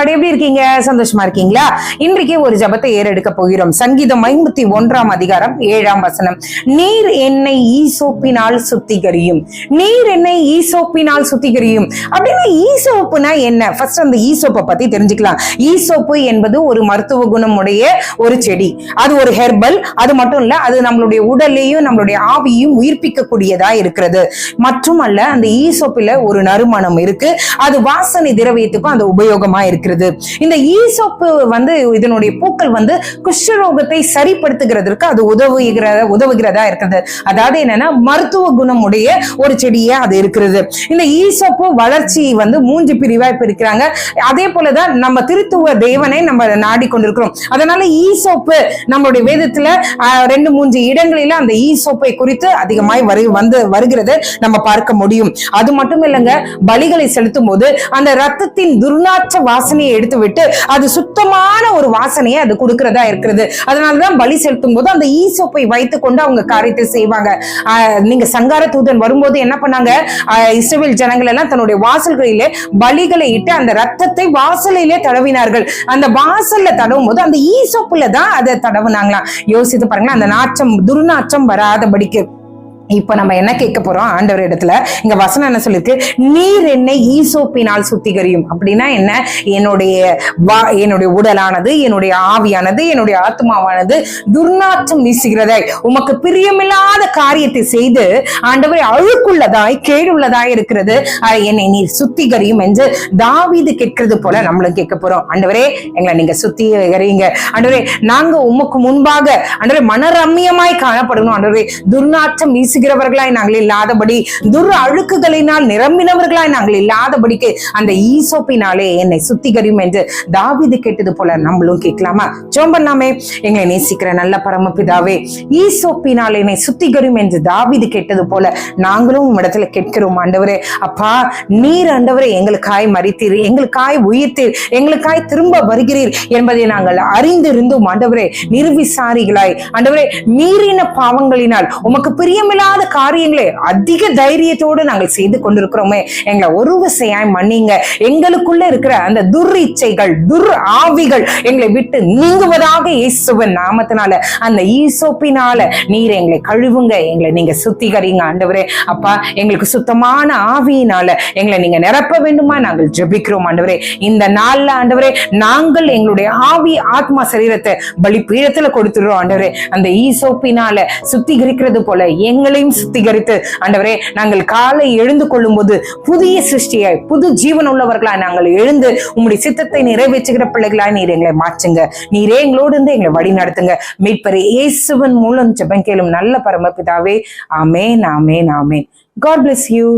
Lord. எப்படி இருக்கீங்க? சந்தோஷமா இருக்கீங்களா? இன்றைக்கு ஒரு ஜபத்தை ஏறெடுக்க போகிறோம். சங்கீதம் 51 அதிகாரம் 7 வசனம். நீர் என்னை ஈசோப்பினால் சுத்திகரியும். நீர் என்னை ஈசோப்பினால் சுத்திகரியும். அப்படின்னா ஈசோப்புனா என்ன? ஃபர்ஸ்ட் அந்த ஈசோப்பை பத்தி தெரிஞ்சுக்கலாம். ஈசோப்பு என்பது ஒரு மருத்துவ குணம் உடைய ஒரு செடி. அது ஒரு ஹெர்பல். அது மட்டும் இல்ல, அது நம்மளுடைய உடலையும் நம்மளுடைய ஆவியும் உயிர்ப்பிக்க கூடியதா இருக்கிறது. மற்றும் அல்ல, அந்த ஈசோப்பில ஒரு நறுமணம் இருக்கு. அது வாசனை திரவியத்துக்கும் அந்த உபயோகமா இருக்கிறது. இந்த ஈசோப்பு இதனுடைய பூக்கள் குஷ்டரோகத்தை சரிப்படுத்துகிறதுக்கு அது உதவுகிறதா இருக்கிறது. அதாவது என்னன்னா, மருத்துவ குணம் உடைய ஒரு செடியா அது இருக்கிறது. இந்த ஈசோப்பு வளர்ச்சி 3 பிரிவா பிரிக்கிறாங்க. அதே போலதான் நம்ம திருத்துவ தேவனை நம்ம நாடிக்கொண்டிருக்கிறோம். அதனால ஈசோப்பு நம்மளுடைய வேதத்துல 2-3 இடங்களில அந்த ஈசோப்பை குறித்து அதிகமாய் வருகிறது நம்ம பார்க்க முடியும். அது மட்டும் இல்லைங்க, பலிகளை செலுத்தும் போது அந்த ரத்தத்தின் துர்நாற்ற வாசனையை எடுத்து விட்டு அது சுத்தமான ஒரு வாசனையை அது கொடுக்கிறதா இருக்கிறது. அதனாலதான் பலி செலுத்தும் போது அந்த ஈசோப்பை வைத்துக் கொண்டு அவங்க காரியத்தை செய்வாங்க. நீங்க சங்கார தூதன் வரும்போது என்ன பண்ணாங்க? இஸ்ரவேல் ஜனங்கள் எல்லாம் தன்னுடைய வாசல்களிலே பலிகளை இட்டு அந்த ரத்தத்தை வாசலிலே தடவினார்கள். அந்த வாசல்ல தடவும் போது அந்த ஈசோப்புல தான் அதை தடவுனாங்களாம். யோசித்து பாருங்களேன், அந்த நாற்றம் துர்நாற்றம் வராதபடிக்கு. இப்ப நம்ம என்ன கேட்க போறோம் ஆண்டவர் இடத்துல? இங்க வசனம் என்ன சொல்லிருக்கு? நீர் என்னை ஈசோப்பினால் சுத்திகரியும். அப்படின்னா என்ன? என்னுடைய உடலானது, என்னுடைய ஆவியானது, என்னுடைய ஆத்மாவானது துர்நாற்றம் வீசுகிறதாய், உமக்கு பிரியமில்லாத காரியத்தை செய்து ஆண்டவரை அழுக்குள்ளதாய் கேடுள்ளதாய் இருக்கிறது, என்னை நீர் சுத்திகரியும் என்று தாவீது கேட்கிறது போல நம்மளும் கேட்க போறோம். ஆண்டவரே, எங்களை நீங்க சுத்திகரிங்க. ஆண்டவரே, நாங்க உமக்கு முன்பாக ஆண்டவரே மனரம்யமாய் காணப்படணும். ஆண்டவரே, துர்நாற்றம் வீசு நாங்கள் இல்லாதபடி, துர் அழுக்குகளினால் நிரம்பினவர்களாய் நாங்கள் இல்லாதபடிக்கு அந்த ஈசோப்பினாலே என்னை சுத்திகரியும் என்று தாவீது கேட்டது போல நம்மளும் கேட்கலாமா? ஜெபம் பண்ணலாமே. எங்களை நேசிக்கிற நல்ல பரமபிதாவே, ஈசோப்பினால் என்னை சுத்திகரியும் என்று தாவீது கேட்டது போல நாங்களும் உம்மிடத்துல கேட்கிறோம். ஆண்டவரே, அப்பா, நீர் ஆண்டவரே எங்களுக்காய் மரித்தீர், எங்களுக்காய் உயிர்த்தீர், எங்களுக்காய் திரும்ப வருகிறீர் என்பதை நாங்கள் அறிந்திருந்தும் ஆண்டவரே நிர்விசாரிகளாய் ஆண்டவரே மீறின பாவங்களினால் உமக்கு பிரியமில்லா காரியங்களே அதிக தைரியத்தோடு நாங்கள் செய்து கொண்டிருக்கிறோமே, எங்களை ஒரு விசையாய் மன்னிங்க. எங்களுக்குள்ள இருக்கிற அந்த துர் இச்சைகள், துர் ஆவிகள் எங்களை விட்டு நீங்குவதாக இயேசுவின் நாமத்தினால அந்த ஈசோப்பினால நீர் எங்களை கழுவுங்க, எங்களை நீங்க சுத்திகரிங்க. ஆண்டவரே, அப்பா, எங்களுக்கு சுத்தமான ஆவியினால எங்களை நீங்க நிரப்ப வேண்டுமா நாங்கள் ஜெபிக்கிறோம். ஆண்டவரே, இந்த நாள்ல ஆண்டவரே நாங்கள் எங்களுடைய ஆவி ஆத்மா சரீரத்தை பலி பீடத்துல கொடுத்துடுறோம். ஆண்டவரே, அந்த ஈசோப்பினால சுத்திகரிக்கிறது போல எங்களையும் சுத்திகரித்து ஆண்டவரே நாங்கள் காலை எழுந்து கொள்ளும் போது புதிய சிருஷ்டியாய், புது ஜீவன் உள்ளவர்களாய் நாங்கள் எழுந்து உம்முடைய சித்தத்தை நிறைவேற்றுகிற பிள்ளைகளாய் நீர் எங்களை மாற்றுங்க. நீரே எங்களோடு இருந்து எங்களை வழி நடத்துங்க. மீட்பர் இயேசுவின் மூலம் ஜெபம் கேளும் நல்ல பரமபிதாவே. ஆமென், ஆமென், ஆமென். God bless you.